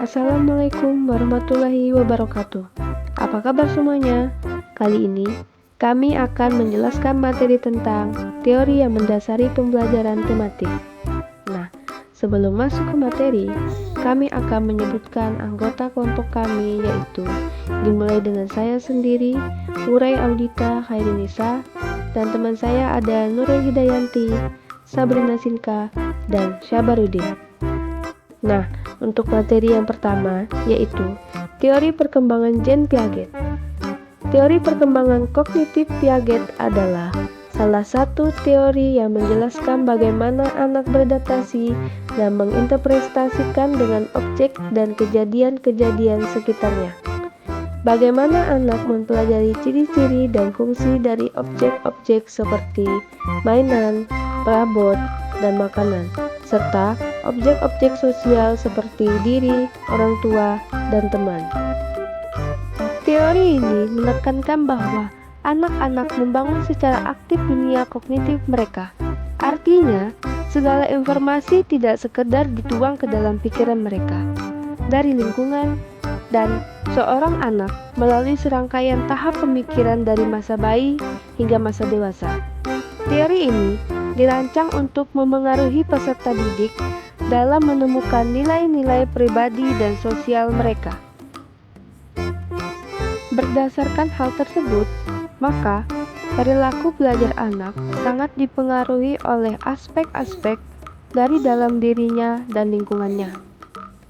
Assalamualaikum warahmatullahi wabarakatuh. Apa kabar semuanya? Kali ini kami akan menjelaskan materi tentang teori yang mendasari pembelajaran tematik. Nah, sebelum masuk ke materi, kami akan menyebutkan anggota kelompok kami, yaitu dimulai dengan saya sendiri, Urai Audita Khairunisa, dan teman saya ada Nurul Hidayanti, Sabrina Sinka, dan Syabarudin. Nah, untuk materi yang pertama yaitu teori perkembangan Jean Piaget. Teori perkembangan kognitif Piaget adalah salah satu teori yang menjelaskan bagaimana anak beradaptasi dan menginterpretasikan dengan objek dan kejadian-kejadian sekitarnya. Bagaimana anak mempelajari ciri-ciri dan fungsi dari objek-objek seperti mainan, perabot, dan makanan, serta objek-objek sosial seperti diri, orang tua, dan teman. Teori ini menekankan bahwa anak-anak membangun secara aktif dunia kognitif mereka. Artinya, segala informasi tidak sekedar dituang ke dalam pikiran mereka dari lingkungan dan seorang anak melalui serangkaian tahap pemikiran dari masa bayi hingga masa dewasa. Teori ini dirancang untuk memengaruhi peserta didik dalam menemukan nilai-nilai pribadi dan sosial mereka. Berdasarkan hal tersebut, maka perilaku belajar anak sangat dipengaruhi oleh aspek-aspek dari dalam dirinya dan lingkungannya.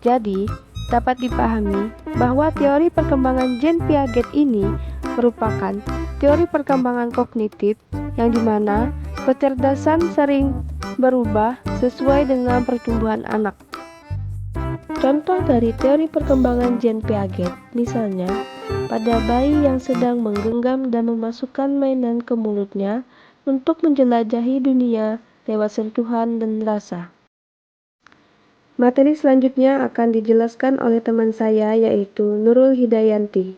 Jadi, dapat dipahami bahwa teori perkembangan Jean Piaget ini merupakan teori perkembangan kognitif yang dimana kecerdasan sering berubah sesuai dengan pertumbuhan anak. Contoh dari teori perkembangan Jean Piaget, misalnya pada bayi yang sedang menggenggam dan memasukkan mainan ke mulutnya untuk menjelajahi dunia lewat sentuhan dan rasa. Materi selanjutnya akan dijelaskan oleh teman saya, yaitu Nurul Hidayanti.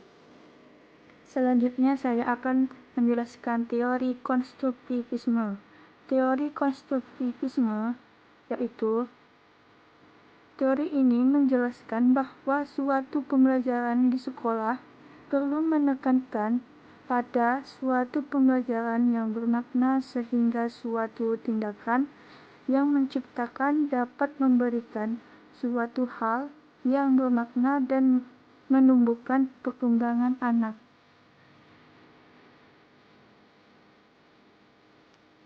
Selanjutnya saya akan menjelaskan teori konstruktivisme. Teori konstruktivisme yaitu teori ini menjelaskan bahwa suatu pembelajaran di sekolah perlu menekankan pada suatu pembelajaran yang bermakna sehingga suatu tindakan yang menciptakan dapat memberikan suatu hal yang bermakna dan menumbuhkan perkembangan anak.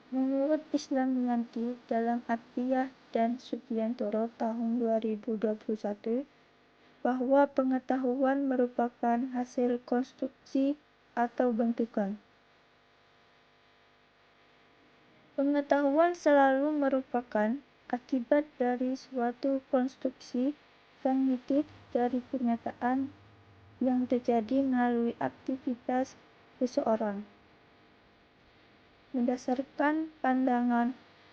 Menurut Islam Wiyanti dalam Atiyah dan Subiantoro tahun 2021, bahwa pengetahuan merupakan hasil konstruksi atau bentukan. Pengetahuan selalu merupakan akibat dari suatu konstruksi kognitif dari kenyataan yang terjadi melalui aktivitas seseorang. Berdasarkan pandangan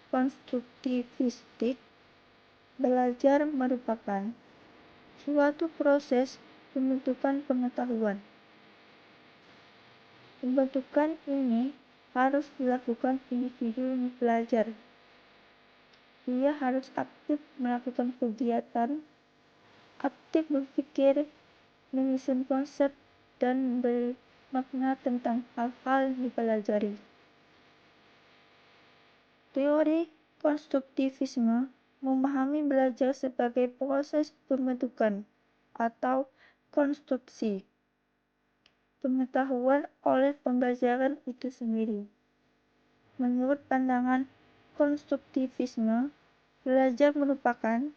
konstruktivistik, belajar merupakan suatu proses pembentukan pengetahuan. Pembentukan ini harus dilakukan individu belajar. Dia harus aktif melakukan kegiatan, aktif berpikir, menyusun konsep, dan bermakna tentang hal-hal dipelajari. Teori konstruktivisme memahami belajar sebagai proses pembentukan atau konstruksi pengetahuan oleh pembelajaran itu sendiri. Menurut pandangan konstruktivisme, belajar merupakan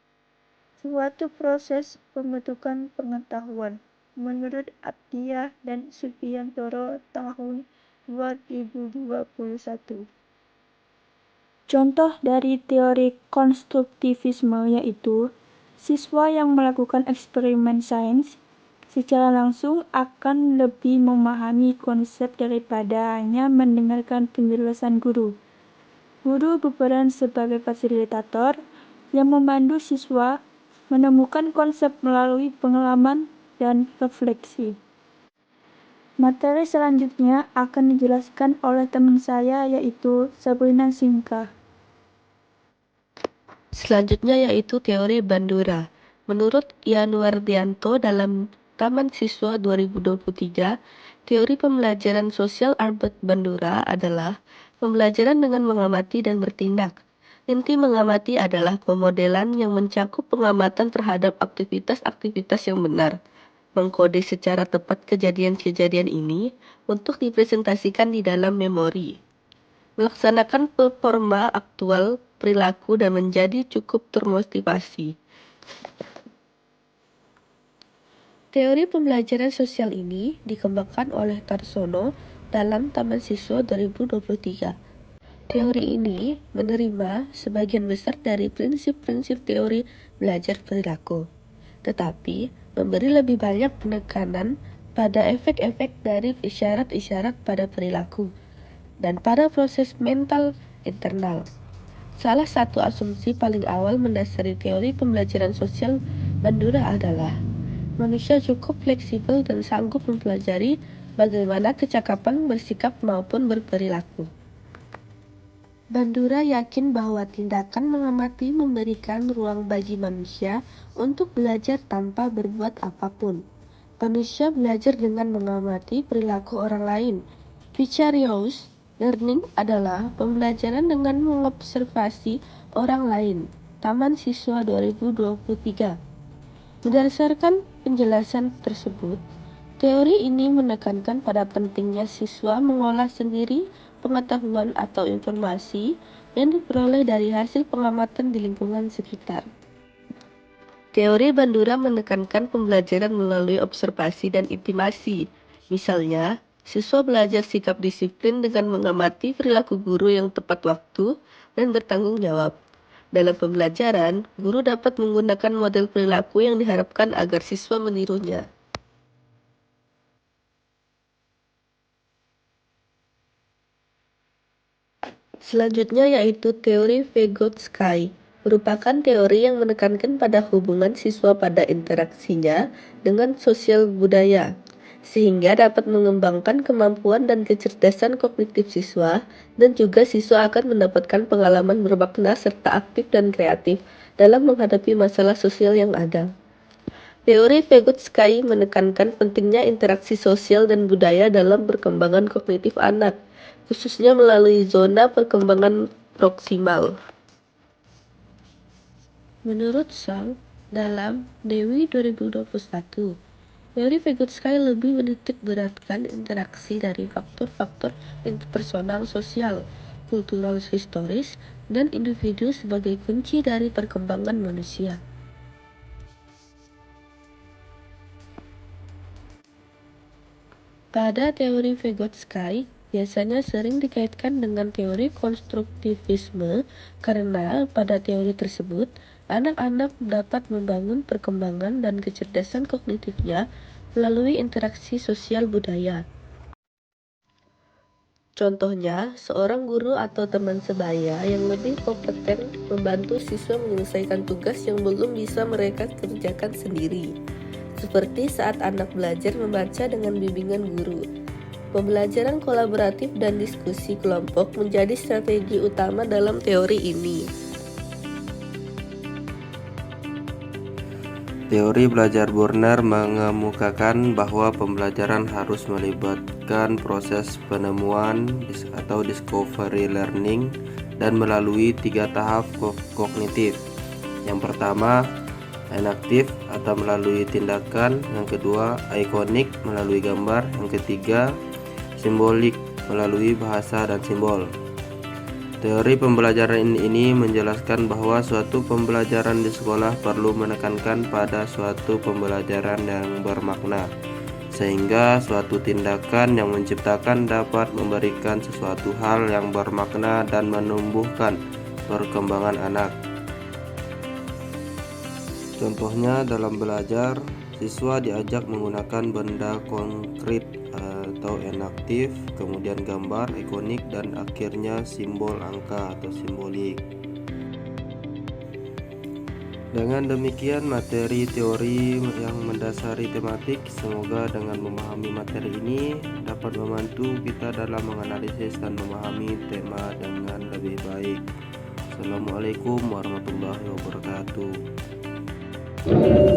suatu proses pembentukan pengetahuan. Menurut Atiyah dan Subiantoro tahun 2021. Contoh dari teori konstruktivisme yaitu siswa yang melakukan eksperimen sains secara langsung akan lebih memahami konsep daripada hanya mendengarkan penjelasan guru. Guru berperan sebagai fasilitator yang membantu siswa menemukan konsep melalui pengalaman dan refleksi. Materi selanjutnya akan dijelaskan oleh teman saya, yaitu Sabrina Sinka. Selanjutnya yaitu teori Bandura. Menurut Yanuardianto dalam Taman Siswa 2023, teori pembelajaran sosial Albert Bandura adalah pembelajaran dengan mengamati dan bertindak. Inti mengamati adalah pemodelan yang mencakup pengamatan terhadap aktivitas-aktivitas yang benar, mengkode secara tepat kejadian-kejadian ini untuk dipresentasikan di dalam memori, melaksanakan performa aktual perilaku dan menjadi cukup termotivasi. Teori pembelajaran sosial ini dikembangkan oleh Tarsono dalam Taman Siswa 2023. Teori ini menerima sebagian besar dari prinsip-prinsip teori belajar perilaku, tetapi memberi lebih banyak penekanan pada efek-efek dari isyarat-isyarat pada perilaku dan pada proses mental internal. Salah satu asumsi paling awal mendasari teori pembelajaran sosial Bandura adalah manusia cukup fleksibel dan sanggup mempelajari bagaimana kecakapan bersikap maupun berperilaku. Bandura yakin bahwa tindakan mengamati memberikan ruang bagi manusia untuk belajar tanpa berbuat apapun. Manusia belajar dengan mengamati perilaku orang lain. Vicarious learning adalah pembelajaran dengan mengobservasi orang lain. Taman Siswa 2023. Berdasarkan penjelasan tersebut, teori ini menekankan pada pentingnya siswa mengolah sendiri pengetahuan atau informasi yang diperoleh dari hasil pengamatan di lingkungan sekitar. Teori Bandura menekankan pembelajaran melalui observasi dan intimasi. Misalnya, siswa belajar sikap disiplin dengan mengamati perilaku guru yang tepat waktu dan bertanggung jawab. Dalam pembelajaran, guru dapat menggunakan model perilaku yang diharapkan agar siswa menirunya. Selanjutnya yaitu teori Vygotsky, merupakan teori yang menekankan pada hubungan siswa pada interaksinya dengan sosial budaya, sehingga dapat mengembangkan kemampuan dan kecerdasan kognitif siswa, dan juga siswa akan mendapatkan pengalaman bermakna serta aktif dan kreatif dalam menghadapi masalah sosial yang ada. Teori Vygotsky menekankan pentingnya interaksi sosial dan budaya dalam perkembangan kognitif anak, khususnya melalui zona perkembangan proksimal. Menurut Song, dalam Dewi 2021, teori Vygotsky lebih menitik beratkan interaksi dari faktor-faktor interpersonal sosial, kultural historis, dan individu sebagai kunci dari perkembangan manusia. Pada teori Vygotsky, biasanya sering dikaitkan dengan teori konstruktivisme karena pada teori tersebut, anak-anak dapat membangun perkembangan dan kecerdasan kognitifnya melalui interaksi sosial budaya. Contohnya, seorang guru atau teman sebaya yang lebih kompeten membantu siswa menyelesaikan tugas yang belum bisa mereka kerjakan sendiri. Seperti saat anak belajar membaca dengan bimbingan guru. Pembelajaran kolaboratif dan diskusi kelompok menjadi strategi utama dalam teori ini. Teori belajar Burner mengemukakan bahwa pembelajaran harus melibatkan proses penemuan atau discovery learning dan melalui 3 tahap kognitif. Yang pertama, enaktif atau melalui tindakan, yang kedua, ikonik melalui gambar, yang ketiga, simbolik melalui bahasa dan simbol. Teori pembelajaran ini menjelaskan bahwa suatu pembelajaran di sekolah perlu menekankan pada suatu pembelajaran yang bermakna, sehingga suatu tindakan yang menciptakan dapat memberikan sesuatu hal yang bermakna dan menumbuhkan perkembangan anak. Contohnya dalam belajar, siswa diajak menggunakan benda konkret atau enaktif, kemudian gambar, ikonik, dan akhirnya simbol angka atau simbolik. Dengan demikian materi teori yang mendasari tematik, semoga dengan memahami materi ini dapat membantu kita dalam menganalisis dan memahami tema dengan lebih baik. Assalamualaikum warahmatullahi wabarakatuh. Thank you.